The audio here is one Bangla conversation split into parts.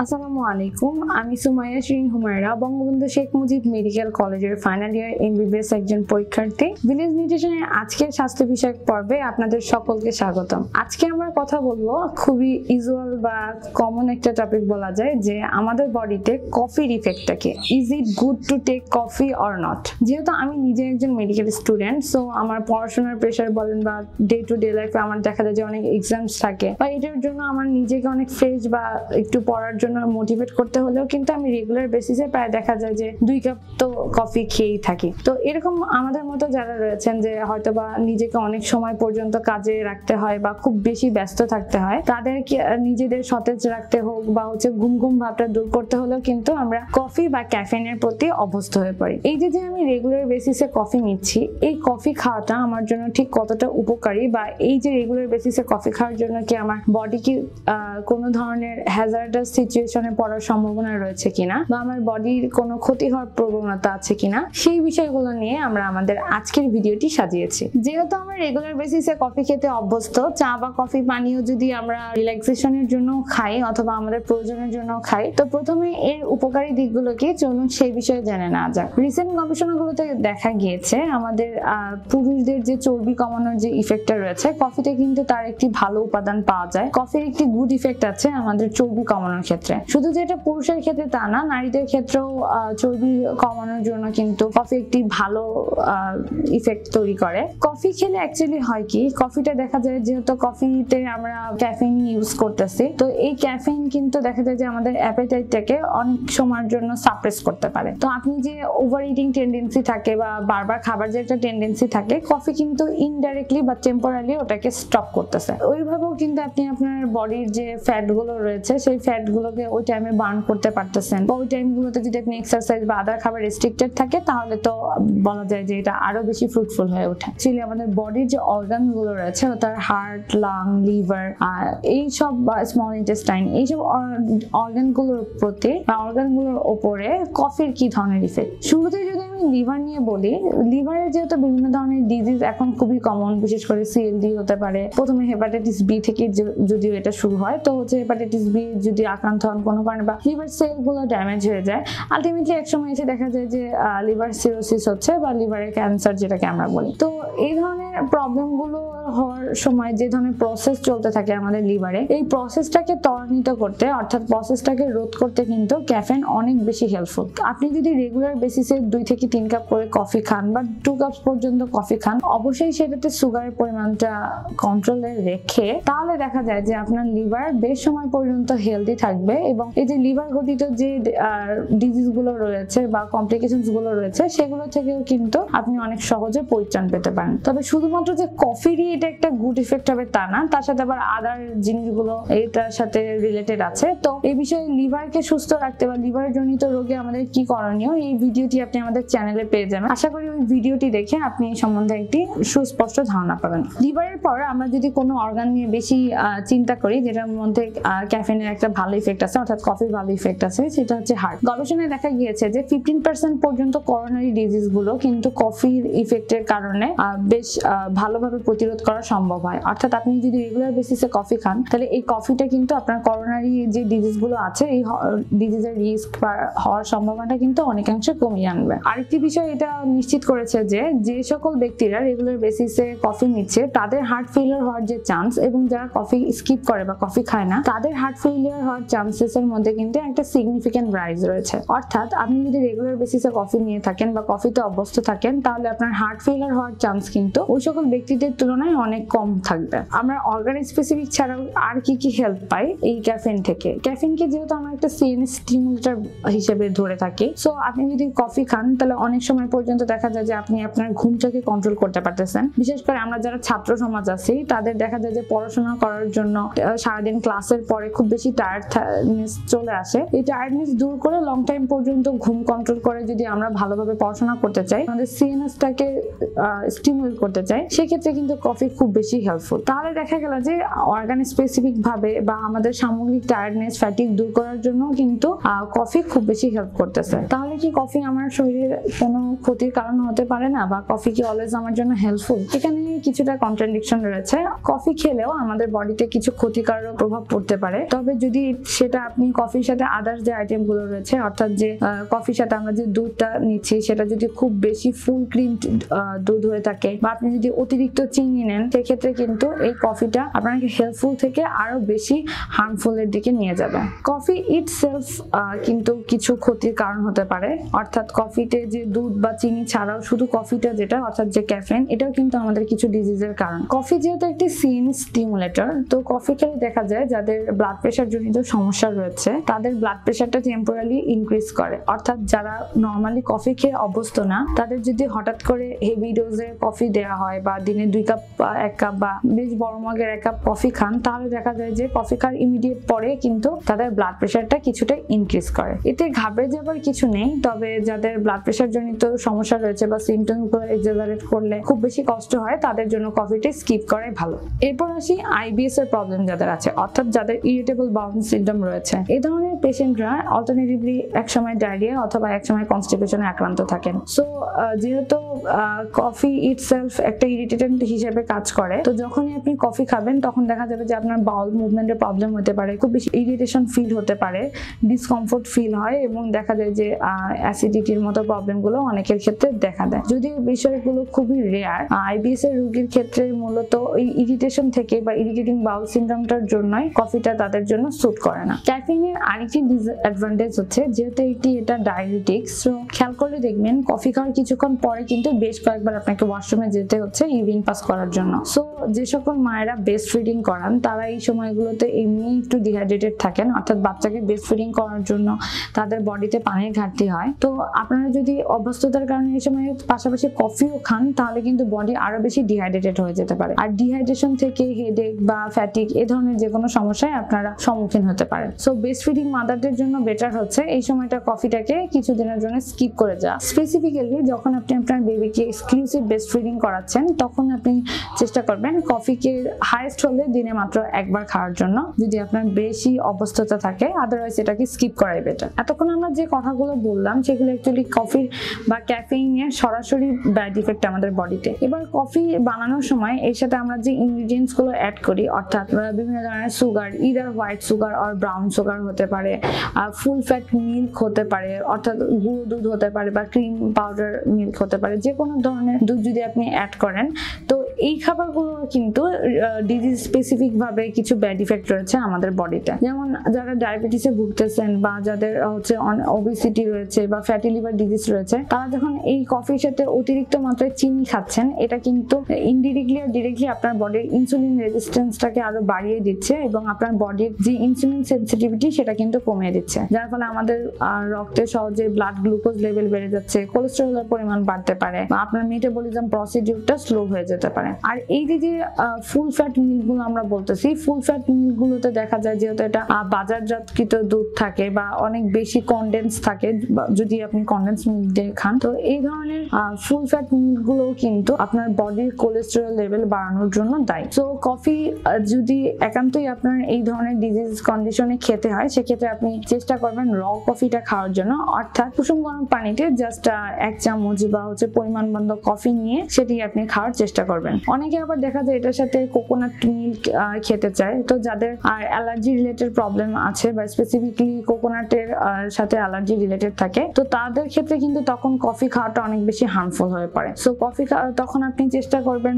আসসালামু আলাইকুম, আমি সুমাইয়া শিরিন হুমায়রা, বঙ্গবন্ধু শেখ মুজিব মেডিকেল কলেজের ফাইনাল ইয়ার এমবিবিএস একজন পরীক্ষার্থী। ভিলেজ নিউট্রিশনের আজকের স্বাস্থ্য বিষয়ক পর্বে আপনাদের সকলকে স্বাগতম। আজকে আমরা কথা বলবো খুবই ইউজুয়াল বা কমন একটা টপিক বলা যায়, যে আমাদের বডিতে কফির ইফেক্টটা কি। Is it good to take coffee or not? যেহেতু আমি নিজে একজন মেডিকেল স্টুডেন্ট, সো আমার পড়াশোনার প্রেশার বলেন বা ডে টু ডে লাইফে আমার দেখা যায় যে অনেক এক্সামস থাকে, বা এটার জন্য আমার নিজেকে অনেক ফ্রেশ বা একটু পড়ার জন্য মোটিভেট করতে হলেও কিন্তু আমি রেগুলার বেসিসে প্রায় দেখা যায় যে 2 কাপ তো কফি খেয়েই থাকি। তো এরকম আমাদের মতো যারা রয়েছেন যে হয়তো বা নিজেকে অনেক সময় পর্যন্ত কাজে রাখতে হয় বা খুব বেশি ব্যস্ত থাকতে হয়, তাদেরকে নিজেদের সতেজ রাখতে হোক বা ঘুম ঘুম ভাবটা দূর করতে হলেও কিন্তু আমরা কফি বা ক্যাফেইনের প্রতি অভ্যস্ত হয়ে পড়ি। এই যে আমি রেগুলার বেসিসে কফি নিচ্ছি, এই কফি খাওয়াটা আমার জন্য ঠিক কতটা উপকারী, বা এই যে রেগুলার বেসিসে কফি খাওয়ার জন্য কি আমার বডি কি কোনো ধরনের হ্যাজার্ডাস সিচুয়েশনে পড়ার সম্ভাবনা রয়েছে কিনা, বা আমার বডির কোনো ক্ষতি হওয়ার প্রবণতা আছে কিনা, সেই বিষয়গুলো নিয়ে আমরা আমাদের আজকের ভিডিওটি সাজিয়েছি। যেহেতু আমরা রেগুলার বেসিসে কফি খেতে অভ্যস্ত, চা বা কফি পানীয় যদি আমরা রিল্যাক্সেশনের জন্য খাই অথবা আমাদের প্রয়োজনের জন্য খাই, তো প্রথমে এর উপকারী দিকগুলোকে চলুন সেই বিষয়ে জেনে নেওয়া যাক। রিসেন্ট গবেষণাগুলোতে দেখা গিয়েছে আমাদের পুরুষদের যে চর্বি কমানোর যে ইফেক্টটা রয়েছে, কফিতে কিন্তু তার একটি ভালো উপাদান পাওয়া যায়। কফির একটি গুড ইফেক্ট আছে আমাদের চর্বি কমানোর ক্ষেত্রে। শুধু যেটা পুরুষের ক্ষেত্রে তা না, নারীদের ক্ষেত্রেও চর্বি কমানোর জন্য কিন্তু কফি একটি ভালো ইফেক্ট তৈরি করে। কফি খেলে অ্যাকচুয়ালি হয় কি, কফিটা দেখা যায় যেহেতু কফিতে আমরা ক্যাফেইন ইউজ করতেছি, তো এই ক্যাফেইন কিন্তু দেখা যায় যে আমাদের অ্যাপেটাইটটাকে অনেক সময়ের জন্য সাপ্রেস করতে পারে। তো আপনি যে ওভার ইটিং টেন্ডেন্সি থাকে বা বারবার খাবার যে একটা টেন্ডেন্সি থাকে, কফি কিন্তু ইনডাইরেক্টলি বা টেম্পোরারি ওটাকে স্টপ করতেছে। ওইভাবেও কিন্তু আপনি আপনার বডির যে ফ্যাট গুলো রয়েছে, সেই ফ্যাট গুলোকে ওই টাইমে বার্ন করতে পারতেছেন। ওই টাইম গুলোতে যদি আপনি এক্সারসাইজ বা আদার খাবার রেস্ট্রিক্টেড থাকে, তাহলে তো বলা যায় যে এটা আরো বেশি ফ্রুটফুল হয়ে ওঠে। অ্যাকচুয়ালি আমাদের বডির যে অর্গান গুলো রয়েছে, তার হার্ট, লাং, লিভার, এইসব বা স্মল ইন্টেস্টাইন, এইসব অর্গান গুলোর প্রতি বা অর্গান গুলোর ওপরে কফির কি ধরনের ইফেক্ট। শুরুতে যদি আমি লিভার নিয়ে বলি, লিভারের যেহেতু বিভিন্ন ধরনের ডিজিজ এখন খুবই কমন, বিশেষ করে সিএলডি হতে পারে। প্রথমে হেপাটাইটিস বি থেকে যদিও এটা শুরু হয়, তো হেপাটাইটিস বি যদি আক্রান্ত হন কোনো কারণে বা লিভার সেল গুলো ড্যামেজ হয়ে যায়, আলটিমেটলি একসময় এসে দেখা যায় যে লিভার সিরোসিস হচ্ছে বা লিভারের ক্যান্সার যেটাকে আমরা বলি। তো এই ধরনের প্রবলেম গুলো হওয়ার সময় যে ধরনের প্রসেস চলতে থাকে আমাদের লিভারে, এই প্রসেসটাকে ত্বরান্বিত করতে অর্থাৎ প্রসেসটাকে রোধ করতে কিন্তু ক্যাফেইন অনেক বেশি হেল্পফুল। আপনি যদি রেগুলার বেসিসে 2 থেকে 3 কাপ করে কফি খান বা 2 কাপ পর্যন্ত কফি খান, অবশ্যই সেটাতে সুগারের পরিমাণটা কন্ট্রোলে রেখে, তাহলে দেখা যায় যে আপনার লিভার বেশ সময় পর্যন্ত হেলদি থাকবে, এবং এই যে লিভার ঘটিত যে ডিজিজ গুলো রয়েছে বা কমপ্লিকেশনস গুলো রয়েছে, সেগুলো থেকেও কিন্তু আপনি অনেক সহজে পরিত্রাণ পেতে পারেন। তবে শুধুমাত্র যে কফিরই এটা একটা গুড ইফেক্ট হবে তা না, তার সাথে আবার আদার জিনিসগুলো এটার সাথে রিলেটেড আছে। তো এই বিষয়ে লিভারকে সুস্থ রাখতে বা লিভার জনিত রোগে আমাদের কি করণীয়, এই ভিডিওটি আপনি আমাদের চ্যানেলে পেয়ে যাবেন। আশা করি ওই ভিডিওটি দেখে আপনি এই সম্বন্ধে একটি সুস্পষ্ট ধারণা পাবেন। লিভারের পর আমরা যদি কোনো অর্গান নিয়ে বেশি চিন্তা করি যেটার মধ্যে ক্যাফেইনের একটা ভালো ইফেক্ট আছে, অর্থাৎ কফির ভালো ইফেক্ট আছে, সেটা হচ্ছে হার্ট। গবেষণায় দেখা গিয়েছে যে 15% পর্যন্ত করোনারি ডিজিজ গুলো কিন্তু কফির ইফেক্টের কারণে বেশ ভালোভাবে প্রতিরোধ করা সম্ভব হয়। অর্থাৎ আপনি যদি রেগুলার বেসিসে কফি খান, তাহলে এই কফিটা কিন্তু আপনার করোনারি যে ডিজিজ গুলো আছে, এই ডিজিজের রিস্ক হওয়ার সম্ভাবনাটা কিন্তু অনেকাংশে কমিয়ে আনবে। আরেকটি বিষয় এটা নিশ্চিত করেছে যে সকল ব্যক্তিরা রেগুলার বেসিসে কফি নিচ্ছে, তাদের হার্ট ফেলিয়ার হওয়ার যে চান্স, এবং যারা কফি স্কিপ করে বা কফি খায় না, তাদের হার্ট ফেলিয়ার হওয়ার চান্সেস এর মধ্যে কিন্তু একটা সিগনিফিক্যান্ট রাইজ রয়েছে। অর্থাৎ আপনি যদি রেগুলার বেসিসে কফি নিয়ে থাকেন বা কফিতে অভ্যস্ত থাকেন, তাহলে আপনার হার্ট ফেলিয়ার হওয়ার চান্স কিন্তু ওই সকল ব্যক্তিদের তুলনায় অনেক কম থাকবে। আমরা অর্গান স্পেসিফিক ছাড়াও আর কি হেল্প পাই এই ক্যাফেইন থেকে। ক্যাফেইনকে যেহেতু আমরা একটা সিএনএস স্টিমুলেটর হিসেবে ধরে থাকি, সো আপনি যদি কফি খান, তাহলে অনেক সময় পর্যন্ত দেখা যায় যে আপনি আপনার ঘুমটাকে কন্ট্রোল করতে পারতেছেন। বিশেষ করে আমরা যারা ছাত্র সমাজ আছি, তাদের দেখা যায় যে পড়াশোনা করার জন্য সারাদিন ক্লাসের পরে খুব বেশি টায়ার্ডনেস চলে আসে। এই টায়ার্ডনেস দূর করে লং টাইম পর্যন্ত ঘুম কন্ট্রোল করে যদি আমরা ভালোভাবে পড়াশোনা করতে চাই, আমাদের সিএনএসটাকে স্টিমুলেট করতে চাই, সেক্ষেত্রে কিন্তু কফি খুব বেশি হেল্পফুল। তাহলে দেখা গেল যে অর্গান স্পেসিফিক ভাবে বা আমাদের সামগ্রিক টায়ার্ডনেস ফ্যাটিক দূর করার জন্য কিন্তু কফি খুব বেশি হেল্প করতেছে। তাহলে কি কফি আমার শরীরে কোনো ক্ষতির কারণ হতে পারে না, বা কফি কি অলওয়েজ আমার জন্য হেল্পফুল? এখানে কিছুটা কন্ট্রাডিকশন রয়েছে। কফি খেলেও আমাদের বডিতে কিছু ক্ষতিকারক প্রভাব পড়তে পারে, তবে যদি সেটা আপনি কফির সাথে আদার্স যে আইটেম গুলো রয়েছে, অর্থাৎ যে কফির সাথে আমরা যে দুধটা নিচ্ছি সেটা যদি খুব বেশি ফুল ক্রিম দুধ হয়ে থাকে, বা আপনি যদি অতিরিক্ত চিনি নেন, সেক্ষেত্রে কিন্তু এই কফিটা আপনাকে হেল্পফুল থেকে আরো বেশি হার্মফুল এর দিকে নিয়ে যাবে। কফি ইটসেলফ কিন্তু কিছু ক্ষতির কারণ হতে পারে, অর্থাৎ কফিতে যে দুধ বা চিনি ছাড়াও শুধু কফিটা যেটা অর্থাৎ যে ক্যাফেইন, এটাও কিন্তু আমাদের কিছু ডিজিজের কারণ। কফি যেহেতু একটি সিন স্টিমুলেটর, তো কফি খেলে দেখা যায় যাদের ব্লাড প্রেশার জনিত সমস্যা রয়েছে তাদের ব্লাড প্রেশারটা টেম্পোরারি ইনক্রিজ করে। অর্থাৎ যারা নর্মালি কফি খেয়ে অভ্যস্ত না, তাদের যদি হঠাৎ করে হেভি ডোজের কফি দেওয়া হয় বা দিনে 2 কাপ 1 কাপ বা বেশ বড় মগের 1 কাপ কফি খান, তাহলে দেখা যায় যে কফি খাওয়ার ইমিডিয়েট পরে কিন্তু তাদের ব্লাড প্রেশারটা কিছুটা ইনক্রিজ করে। এতে ঘাবড়ে যাবার কিছু নেই, তবে যাদের ব্লাড প্রেশার জনিত সমস্যা রয়েছে বা সিমটমস গুলো এক্সাজারেট করলে খুব বেশি কষ্ট হয়, তাদের জন্য কফিটা স্কিপ করাই ভালো। এরপর আসি আইবিএস এর প্রবলেম যাদের আছে, অর্থাৎ যাদের ইরিটেবল বাউল সিনড্রোম রয়েছে। এই ধরনের পেশেন্টরা অল্টারনেটিভলি একসময় ডায়রিয়া অথবা একসময় কনস্টিপেশনে আক্রান্ত থাকেন। সো যেহেতু কফি ইটসেলফ একটা ইরিটেন্ট হিসেবে কাজ করে, তো যখনই আপনি কফি খাবেন তখন দেখা যাবে যে আপনার বাউল মুভমেন্টের প্রবলেম হতে পারে, খুব বেশি ইরিটেশন ফিল হতে পারে, ডিসকমফোর্ট ফিল হয়, এবং দেখা যায় যে অ্যাসিডিটির মতো প্রবলেমগুলো অনেকের ক্ষেত্রে দেখা দেয়। যদিও বিষয়গুলো খুবই রেয়ার, আইবিএস এর রোগীর ক্ষেত্রে মূলত এই ইরিটেশন থেকে বা ইরিটেটিং বাউল সিনড্রোমটার জন্যই কফিটা তাদের জন্য স্যুট করে না। ক্যাফেইনের আরেকটি ডিসঅ্যাডভান্টেজ হচ্ছে যেহেতু এটা ডায়াবেটিক, সো খেয়াল করলে দেখবেন কফি খাওয়ার কিছুক্ষণ পরে কিন্তু বেশ কয়েকবার আপনাকে ওয়াশরুমে যেতে হচ্ছে ইউরিন পাস করার জন্য। সো যে সকল মায়েরা ব্রেস্ট ফিডিং করান তারা এই সময়গুলোতে এমনি একটু ডিহাইড্রেটেড থাকেন, অর্থাৎ বাচ্চাকে ব্রেস্ট ফিডিং করার জন্য তাদের বডিতে পানির ঘাটতি হয়। তো আপনারা যদি অভ্যস্ততার কারণে এই সময় পাশাপাশি কফিও খান, তাহলে কিন্তু বডি আরো বেশি ডিহাইড্রেটেড হয়ে যেতে পারে, আর ডিহাইড্রেশন থেকে হেডেক বা ফ্যাটিক এ ধরনের যে কোনো সমস্যায় আপনারা সম্মুখীন হতে পারেন। সো ব্রেস্ট ফিডিং মাদারদের জন্য বেটার হচ্ছে এই সময়টা কফিটাকে কিছুদিনের জন্য স্কিপ করে যাওয়া। স্পেসিফিক্যালি যখন আপনি আপনার বেবিকে এক্সক্লুসিভ ব্রেস্ট ফিডিং করাচ্ছেন, তখন আপনি চেষ্টা করবেন কফিকে হাইয়েস্ট হলে দিনে মাত্র একবার খাওয়ার জন্য, যদি আপনার বেশি অভ্যস্ততা থাকে, আদারওয়াইজ এটাকে স্কিপ করাই বেটার। এতক্ষণ আমরা যে কথাগুলো বললাম সেগুলো অ্যাকচুয়ালি কফির বা ক্যাফেইনের সরাসরি ব্যাড ইফেক্ট আমাদের বডিতে। এবার কফি বানানোর সময় এর সাথে আমরা যে ইনগ্রেডিয়েন্টস গুলো অ্যাড করি, অর্থাৎ বিভিন্ন ধরনের সুগার, ইদার হোয়াইট সুগার আর ব্রাউন সুগার হতে পারে, ফুল ফ্যাট মিল্ক হতে পারে, অর্থাৎ গুঁড়ো দুধ হতে পারে বা ক্রিম পাউডার মিল্ক হতে পারে, যে কোনো ধরনের দুধ যদি আপনি অ্যাড করেন, তো এই খাবারগুলো কিন্তু ডিজিজ স্পেসিফিক ভাবে কিছু ব্যাড ইফেক্ট রয়েছে আমাদের বডিতে। যেমন যারা ডায়াবেটিসে ভুগতেছেন বা যাদের হচ্ছে ওবেসিটি রয়েছে বা ফ্যাটি লিভার ডিজিজ রয়েছে, তারা যখন এই কফির সাথে অতিরিক্ত মাত্রায় চিনি খাচ্ছেন, এটা কিন্তু ইনডিরেক্টলি আর ডিরেক্টলি আপনার বডির ইনসুলিন রেজিস্ট্যান্সটাকে আরো বাড়িয়ে দিচ্ছে এবং আপনার বডির যে ইনসুলিন সেনসিটিভিটি সেটা কিন্তু কমিয়ে দিচ্ছে, যার ফলে আমাদের রক্তে সহজে ব্লাড গ্লুকোজ লেভেল বেড়ে যাচ্ছে, কোলেস্টেরলের পরিমাণ বাড়তে পারে, বা আপনার মেটাবলিজম প্রসিডিউরটা স্লো হয়ে যেতে পারে। আর এই যে ফুল ফ্যাট মিল্ক গুলো আমরা বলতেছি, ফুল ফ্যাট মিল্ক গুলোতে দেখা যায় যেহেতু এটা বাজারজাতকৃত দুধ থাকে বা অনেক বেশি কনডেন্স থাকে, যদি আপনি কনডেন্স মিল্ক দিয়ে খান, তো এই ধরনের ফুল ফ্যাট মিল্ক গুলো কিন্তু আপনার বডির কোলেস্টেরল লেভেল বাড়ানোর জন্য দায়ী। সো কফি যদি একান্তই আপনার এই ধরনের ডিজিজ কন্ডিশনে খেতে হয়, সেক্ষেত্রে আপনি চেষ্টা করবেন র কফিটা খাওয়ার জন্য, অর্থাৎ কুসুম গরম পানিতে জাস্ট 1 চামচ বা পরিমাণ বন্ধ কফি নিয়ে সেটি আপনি খাওয়ার চেষ্টা করবেন। অনেকে আবার দেখা যায় এটার সাথে কোকোনাট মিল্ক খেতে চায়, তো যাদের অ্যালার্জি রিলেটেড প্রবলেম আছে বা স্পেসিফিকলি কোকোনাটের সাথে অ্যালার্জি রিলেটেড থাকে, তো তাদের ক্ষেত্রে কিন্তু তখন কফি খাওয়াটা অনেক বেশি হার্মফুল হয়ে পড়ে। সো কফি তখন আপনি চেষ্টা করবেন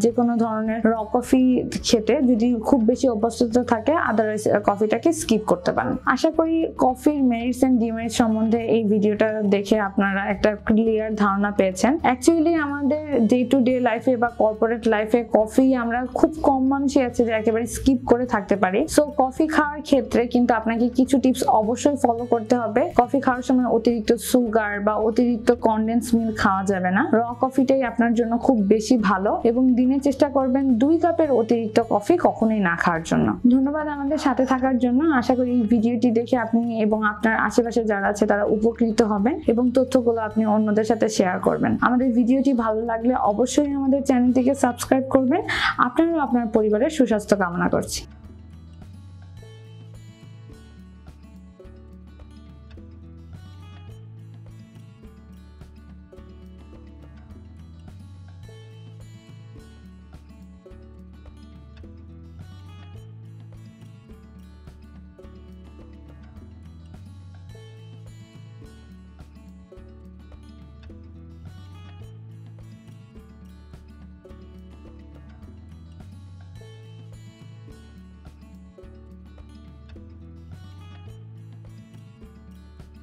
যে কোনো ধরনের র কফি খেতে, যদি খুব বেশি অভ্যস্ততা থাকে, আদারওয়াইজ কফিটাকে স্কিপ করতে পারেন। আশা করি কফির মেরিটস এন্ড ডিমেরিটস সম্বন্ধে এই ভিডিওটা দেখে আপনারা একটা ক্লিয়ার ধারণা পেয়েছেন। অ্যাকচুয়ালি আমাদের ডে টু ডে লাইফে বা কর্পোরেট লাইফে কফি আমরা খুব কম মানুষই আছে যে একেবারে স্কিপ করে থাকতে পারি। সো কফি খাওয়ার ক্ষেত্রে কিন্তু আপনাকে কিছু টিপস অবশ্যই ফলো করতে হবে। কফি খাওয়ার সময় অতিরিক্ত সুগার বা অতিরিক্ত কনডেন্স মিল্ক খাওয়া যাবে না। র কফিটাই আপনার জন্য খুব বেশি ভালো, এবং দিনে চেষ্টা করবেন 2 কাপের অতিরিক্ত কফি কখনোই না খাওয়ার জন্য। ধন্যবাদ আমাদের সাথে থাকার জন্য। আশা করি এই ভিডিওটি দেখে আপনি এবং আপনার আশেপাশে যারা আছে তারা উপকৃত হবেন এবং তথ্যগুলো আপনি অন্যদের সাথে শেয়ার করবেন। আমাদের ভিডিওটি ভালো লাগলে অবশ্যই আমাদের চ্যানেলটি চ্যানেলটিকে সাবস্ক্রাইব করবেন। আপনারা আপনার পরিবারের সুস্বাস্থ্য কামনা করছি।